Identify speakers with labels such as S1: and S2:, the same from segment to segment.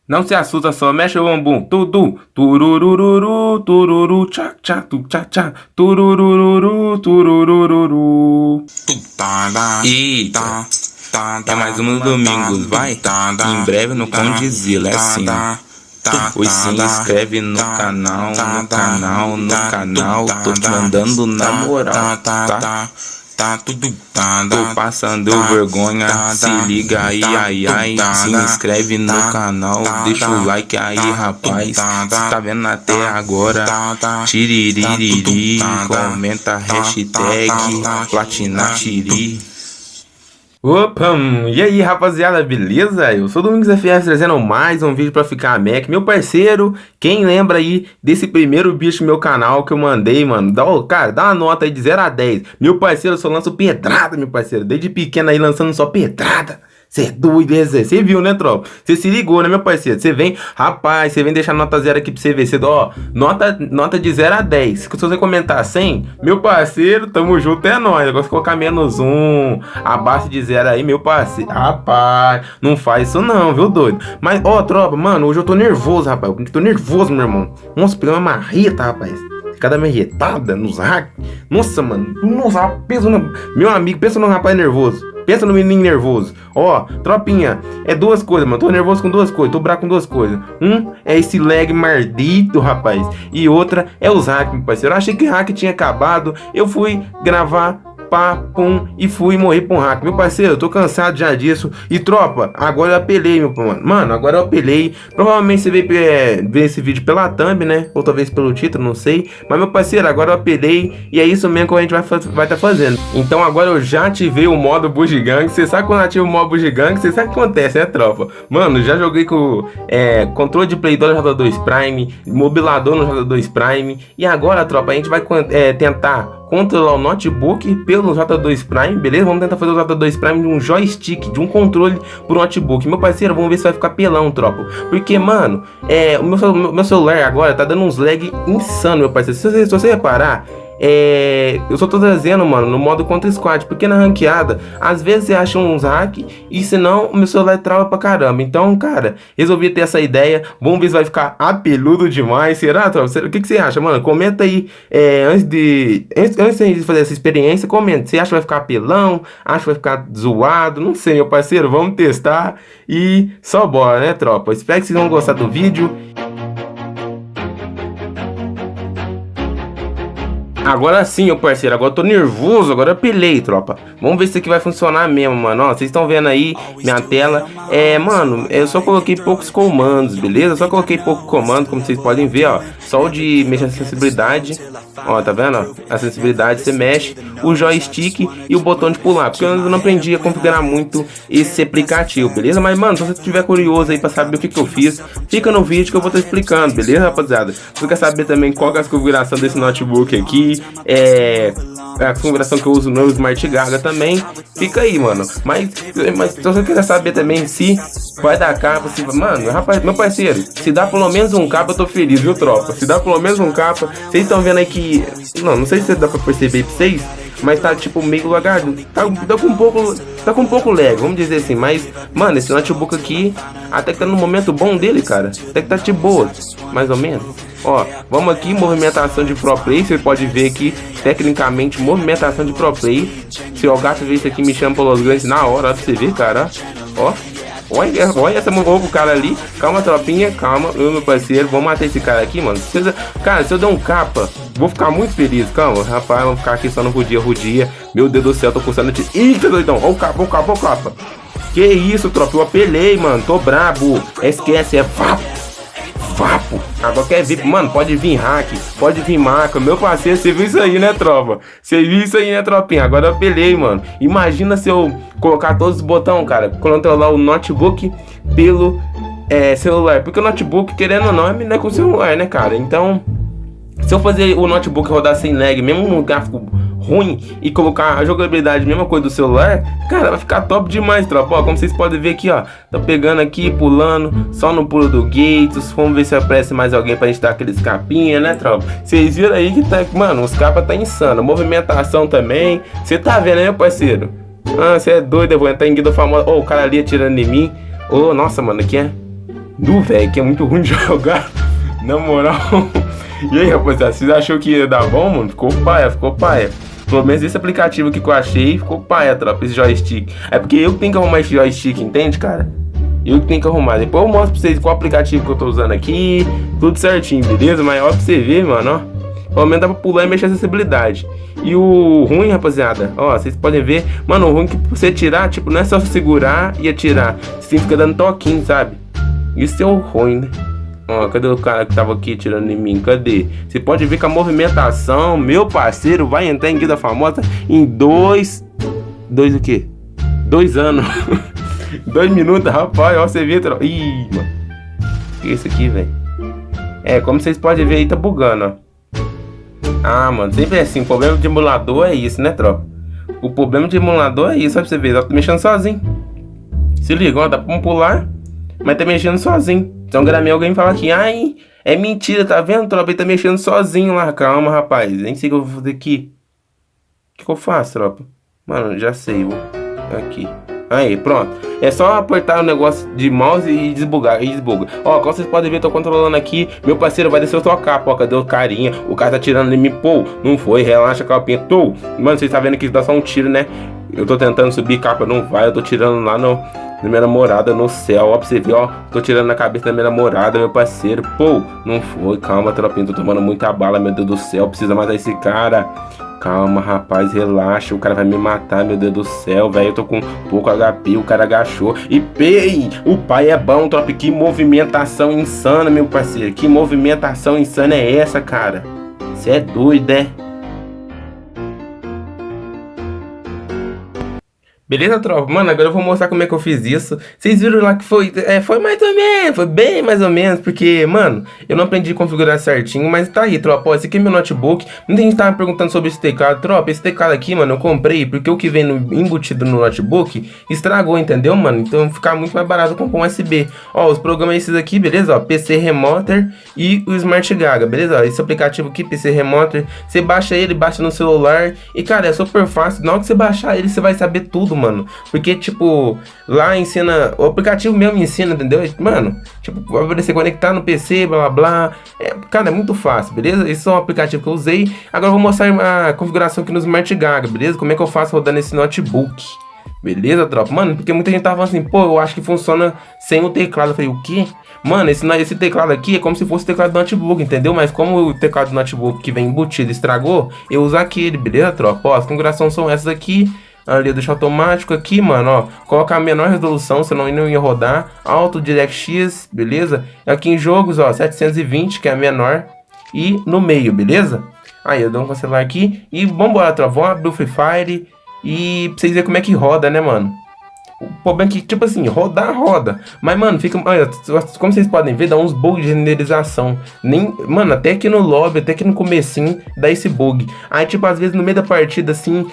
S1: Não se assusta, só mexe o bumbum. Tudu, tururururu, tururu, tchá, tchá, tu, tchá, tchá, tururururu, tururururu. Eita, é mais uma do Domingos, vai? Em breve no Condizila, é assim. Pois se inscreve no canal, no canal, no canal. Tô te mandando na moral, tá? Tô passando vergonha, se liga aí, ai, ai. Se inscreve no canal, deixa o like aí, rapaz. Tá vendo até agora, tiriririri. Comenta hashtag platinatiri. Opa, e aí rapaziada, beleza? Eu sou o Domingos FS trazendo mais um vídeo pra ficar Mac. Meu parceiro, quem lembra aí desse primeiro bicho do meu canal que eu mandei, mano? Cara, dá uma nota aí de 0 a 10. Meu parceiro, eu só lanço pedrada, meu parceiro. Desde pequeno aí lançando só pedrada. Você é doido, você viu, né, tropa? Você se ligou, né, meu parceiro? Você vem, rapaz, você vem deixar nota 0 aqui pra você ver. Você dá, ó, nota de 0 a 10. Se você comentar 100, meu parceiro, tamo junto, é nóis. Agora se colocar menos 1, abaixo de 0 aí, meu parceiro. Rapaz, não faz isso não, viu, doido? Mas, ó, tropa, mano, hoje eu tô nervoso, rapaz. Eu tô nervoso, meu irmão. Nossa, peguei uma marreta, rapaz. Cada marretada nos hacks. Nossa, mano. Nossa, pensa no... Meu amigo, pensa num rapaz nervoso. Pensa no menino nervoso. Ó, tropinha, é duas coisas, mano. Tô nervoso com duas coisas, tô bravo com duas coisas. É esse lag maldito, rapaz. E outra é os hacks, meu parceiro. Eu achei que o hack tinha acabado. Eu fui gravar, pá, pum, e fui morrer pra um hack. Meu parceiro, eu tô cansado já disso. E tropa, agora eu apelei, meu mano. Mano, agora eu apelei. Provavelmente você veio ver esse vídeo pela thumb, né? Ou talvez pelo título, não sei. Mas meu parceiro, agora eu apelei. E é isso mesmo que a gente vai tá fazendo. Então agora eu já ativei o modo Bugiganga. Você sabe quando ativa o modo Bugiganga, você sabe o que acontece, né, tropa? Mano, já joguei com controle de Play 2 no J2 Prime, mobilador no J2 Prime. E agora, tropa, a gente vai tentar controlar o notebook pelo J2 Prime, beleza? Vamos tentar fazer o J2 Prime de um joystick, de um controle pro notebook. Meu parceiro, vamos ver se vai ficar pelão, tropa. Porque, mano, o meu celular agora tá dando uns lag insano, meu parceiro. Se você reparar, eu só tô trazendo, mano, no modo contra squad, porque na ranqueada, às vezes você acha uns hack e senão o meu celular trava pra caramba. Então, cara, resolvi ter essa ideia. Vamos ver se vai ficar apeludo demais. Será, tropa? O que você acha, mano? Comenta aí, antes de fazer essa experiência, comenta. Você acha que vai ficar apelão? Acha que vai ficar zoado? Não sei, meu parceiro, vamos testar e só bora, né, tropa? Espero que vocês vão gostar do vídeo. Agora sim, meu parceiro, agora eu tô nervoso, agora eu apelei, tropa. Vamos ver se isso aqui vai funcionar mesmo, mano. Ó, vocês estão vendo aí minha tela. Mano, eu só coloquei poucos comandos, beleza? Só coloquei pouco comando, como vocês podem ver, ó. Só o de mexer a sensibilidade. Ó, tá vendo? Ó? A sensibilidade você mexe, o joystick e o botão de pular. Porque eu não aprendi a configurar muito esse aplicativo, beleza? Mas, mano, se você estiver curioso aí pra saber o que eu fiz, fica no vídeo que eu vou estar explicando, beleza, rapaziada? Se você quer saber também qual que é a configuração desse notebook aqui, a configuração que eu uso no Smart Gaga também, fica aí, mano. Mas se você quer saber também se vai dar capa, se... Mano, rapaz, meu parceiro, se dá pelo menos um capa, eu tô feliz, viu, tropa? Se dá pelo menos um capa, vocês estão vendo aí que... Não sei se dá pra perceber pra vocês, mas tá tipo meio lagado. Tá com um pouco lag, vamos dizer assim. Mas, mano, esse notebook aqui até que tá no momento bom dele, cara. Até que tá de boa, mais ou menos. Ó, vamos aqui, movimentação de Pro Play. Você pode ver aqui, tecnicamente, movimentação de Pro Play. Se o gato ver isso aqui, me chama pelos grandes na hora, ó, pra você ver, cara. Ó, olha essa mão pro cara ali. Calma, tropinha, calma, meu parceiro. Vamos matar esse cara aqui, mano. Cara, se eu der um capa, vou ficar muito feliz. Calma, rapaz, vamos ficar aqui só no rudia. Meu Deus do céu, tô coçando de... Eita, doidão, ó o capa, ó o capa, ó o capa. Que isso, tropa, eu apelei, mano. Tô brabo. Esquece, é vapo. Agora quer vir, mano, pode vir hack, pode vir marca. Meu parceiro, você viu isso aí, né, tropa? Você viu isso aí, né, tropinha? Agora eu apelei, mano. Imagina se eu colocar todos os botões, cara, controlar o notebook pelo celular. Porque o notebook, querendo ou não, é com o celular, né, cara? Então, se eu fazer o notebook rodar sem lag, mesmo no gráfico ruim, e colocar a jogabilidade, mesma coisa do celular, cara, vai ficar top demais, tropa. Ó, como vocês podem ver aqui, ó, tá pegando aqui, pulando, só no pulo do Gates. Vamos ver se aparece mais alguém pra gente dar aqueles capinha, né, tropa? Vocês viram aí que tá, mano, os capas tá insano. Movimentação também, você tá vendo, né, meu parceiro? Ah, você é doido, eu vou entrar em guida famosa. Ó, o cara ali atirando em mim. Ô, nossa, mano, aqui do velho, que é muito ruim de jogar, na moral. E aí, rapaziada, vocês achou que ia dar bom, mano? Ficou paia, ficou paia. Pelo menos esse aplicativo aqui que eu achei ficou paia, tropa, esse joystick. É porque eu que tenho que arrumar esse joystick, entende, cara? Eu que tenho que arrumar. Depois eu mostro pra vocês qual aplicativo que eu tô usando aqui, tudo certinho, beleza? Mas ó, pra você ver, mano, ó. Pelo menos dá pra pular e mexer a acessibilidade. E o ruim, rapaziada, ó, vocês podem ver, mano, o ruim é que você tirar, tipo, não é só segurar e atirar. Você fica dando toquinho, sabe? Isso é o ruim, né? Ó, cadê o cara que tava aqui tirando em mim? Cadê? Você pode ver que a movimentação, meu parceiro, vai entrar em Guilda Famosa em dois o quê? 2 anos. 2 minutos, rapaz, ó, você vê. Ih, mano. Que é isso aqui, velho? É, como vocês podem ver aí, tá bugando, ó. Ah, mano, sempre é assim. O problema de emulador é isso, né, tropa? O problema de emulador é isso, ó, pra você ver. Ó, tá mexendo sozinho. Se liga, ó, dá pra pular, mas tá mexendo sozinho. Então, gramei alguém fala aqui, ai, é mentira, tá vendo, tropa? Ele tá mexendo sozinho lá. Calma, rapaz. Nem sei o que eu vou fazer aqui. O que eu faço, tropa? Mano, já sei, vou. Aqui. Aí, pronto. É só apertar o negócio de mouse e desbugar. E desbuga. Ó, como vocês podem ver, eu tô controlando aqui. Meu parceiro vai descer o tua capa, ó. Cadê o carinha? O cara tá tirando em mim. Pô, não foi. Relaxa, capinha. Tô. Mano, vocês tá vendo que dá só um tiro, né? Eu tô tentando subir capa, não vai. Eu tô tirando lá na minha namorada no céu. Ó, pra você ver, ó. Tô tirando na cabeça da minha namorada, meu parceiro. Pô, não foi. Calma, tropinha. Tô tomando muita bala, meu Deus do céu. Precisa matar esse cara. Calma, rapaz, relaxa. O cara vai me matar, meu Deus do céu, velho. Eu tô com pouco HP, o cara agachou. E pei! O pai é bom, tropa. Que movimentação insana, meu parceiro. Que movimentação insana é essa, cara? Você é doido, é? Beleza, tropa? Mano, agora eu vou mostrar como é que eu fiz isso. Vocês viram lá que foi foi mais ou menos, foi bem mais ou menos, porque, mano, eu não aprendi a configurar certinho, mas tá aí, tropa. Ó, esse aqui é meu notebook. Muita gente tava perguntando sobre esse teclado. Tropa, esse teclado aqui, mano, eu comprei porque o que vem embutido no notebook estragou, entendeu, mano? Então fica muito mais barato comprar um USB. Ó, os programas esses aqui, beleza? Ó, PC Remoter e o Smart Gaga, beleza? Ó, esse aplicativo aqui, PC Remoter, você baixa ele, baixa no celular e, cara, é super fácil. Na hora que você baixar ele, você vai saber tudo, mano. Porque, tipo, lá ensina... O aplicativo mesmo ensina, entendeu? Mano, tipo, vai você conectar no PC, blá, blá, blá. Cara, é muito fácil, beleza? Esse é um aplicativo que eu usei. Agora eu vou mostrar a configuração aqui no Smart Gaga, beleza? Como é que eu faço rodando esse notebook. Beleza, tropa? Mano, porque muita gente tava falando assim, pô, eu acho que funciona sem o teclado. Eu falei, o quê? Mano, esse teclado aqui é como se fosse o teclado do notebook, entendeu? Mas como o teclado do notebook que vem embutido estragou, eu uso aquele, beleza, tropa? Ó, as configurações são essas aqui. Ali, deixa automático aqui, mano, ó. Colocar a menor resolução, senão não ia rodar. Auto DirectX, beleza? Aqui em jogos, ó, 720, que é a menor. E no meio, beleza? Aí, eu dou um cancelar aqui. E vambora, tropa. Vamos abrir o Free Fire. E pra vocês verem como é que roda, né, mano? O problema é que, tipo assim, roda. Mas, mano, fica... Olha, como vocês podem ver, dá uns bugs de renderização. Mano, até aqui no lobby, até aqui no comecinho, dá esse bug. Aí, tipo, às vezes no meio da partida, assim...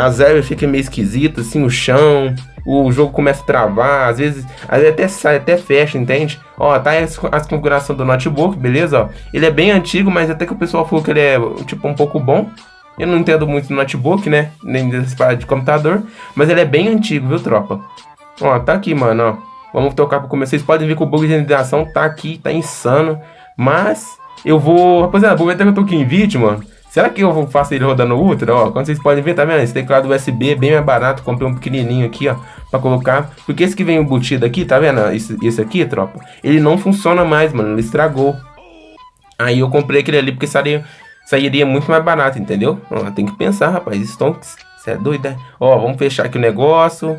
S1: as ervas ficam meio esquisitas, assim, o chão, o jogo começa a travar, às vezes até sai, até fecha, entende? Ó, tá as configurações do notebook, beleza? Ó, ele é bem antigo, mas até que o pessoal falou que ele é, tipo, um pouco bom. Eu não entendo muito do notebook, né? Nem desse parada de computador, mas ele é bem antigo, viu, tropa? Ó, tá aqui, mano, ó. Vamos tocar pra começar. Vocês podem ver que o bug de renderização tá aqui, tá insano. Mas eu vou... Rapaziada, vou ver até que eu tô aqui em vídeo, mano. Será que eu faço ele rodando ultra? Ó, como vocês podem ver, tá vendo? Esse teclado USB é bem mais barato. Comprei um pequenininho aqui, ó, pra colocar. Porque esse que vem embutido aqui, tá vendo? Esse aqui, tropa, ele não funciona mais, mano. Ele estragou. Aí eu comprei aquele ali porque sairia muito mais barato, entendeu? Ó, tem que pensar, rapaz. Stonks, você é doido, né? Ó, vamos fechar aqui o negócio.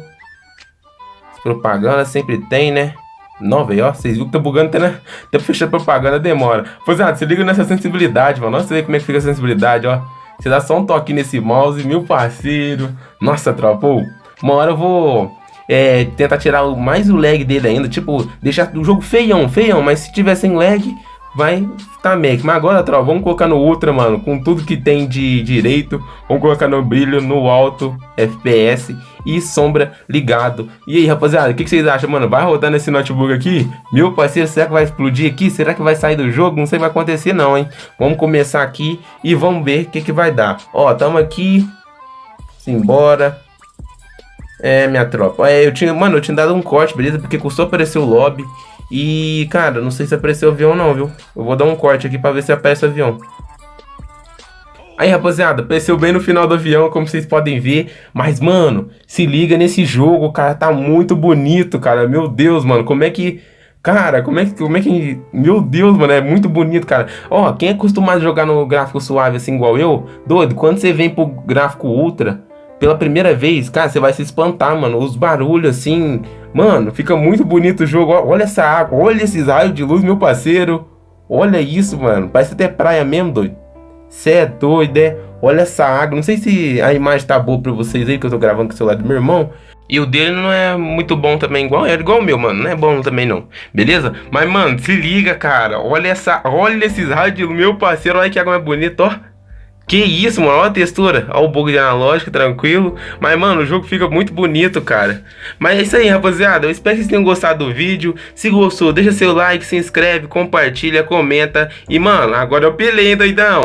S1: Propaganda sempre tem, né? Não, velho, ó, vocês viram que tá bugando até pra fechar propaganda, demora. Pois é, se liga nessa sensibilidade, mano. Nossa, você vê como é que fica a sensibilidade, ó. Você dá só um toque nesse mouse, meu parceiro. Nossa, tropa, pô. Uma hora eu vou tentar tirar mais o lag dele ainda. Tipo, deixar o jogo feião, mas se tiver sem lag, vai tá meio. Mas agora, tropa, vamos colocar no Ultra, mano, com tudo que tem de direito. Vamos colocar no brilho, no alto, FPS e sombra ligado. E aí, rapaziada, o que vocês acham, mano? Vai rodar nesse notebook aqui? Meu parceiro, será que vai explodir aqui? Será que vai sair do jogo? Não sei o que vai acontecer não, hein? Vamos começar aqui e vamos ver o que vai dar. Ó, tamo aqui. Simbora. Minha tropa. Eu tinha dado um corte, beleza? Porque custou aparecer o lobby. E, cara, não sei se apareceu o avião não, viu? Eu vou dar um corte aqui pra ver se aparece o avião. Aí, rapaziada, apareceu bem no final do avião, como vocês podem ver. Mas, mano, se liga nesse jogo, cara, tá muito bonito, cara. Meu Deus, mano, como é que... Cara, como é que... Meu Deus, mano, é muito bonito, cara. Ó, quem é acostumado a jogar no gráfico suave, assim, igual eu, doido, quando você vem pro gráfico ultra, pela primeira vez, cara, você vai se espantar, mano. Os barulhos, assim... Mano, fica muito bonito o jogo. Olha essa água, olha esses raios de luz, meu parceiro. Olha isso, mano. Parece até praia mesmo, doido. Cê é doido, é? Olha essa água. Não sei se a imagem tá boa pra vocês aí, que eu tô gravando com o celular do meu irmão. E o dele não é muito bom também, igual o meu, mano. Não é bom também, não. Beleza? Mas, mano, se liga, cara. Olha esses raios de luz, meu parceiro. Olha que água mais bonita, ó. Que isso, mano, olha a textura. Olha o bug de analógico, tranquilo. Mas, mano, o jogo fica muito bonito, cara. Mas é isso aí, rapaziada. Eu espero que vocês tenham gostado do vídeo. Se gostou, deixa seu like, se inscreve, compartilha, comenta. E, mano, agora eu pelei, doidão.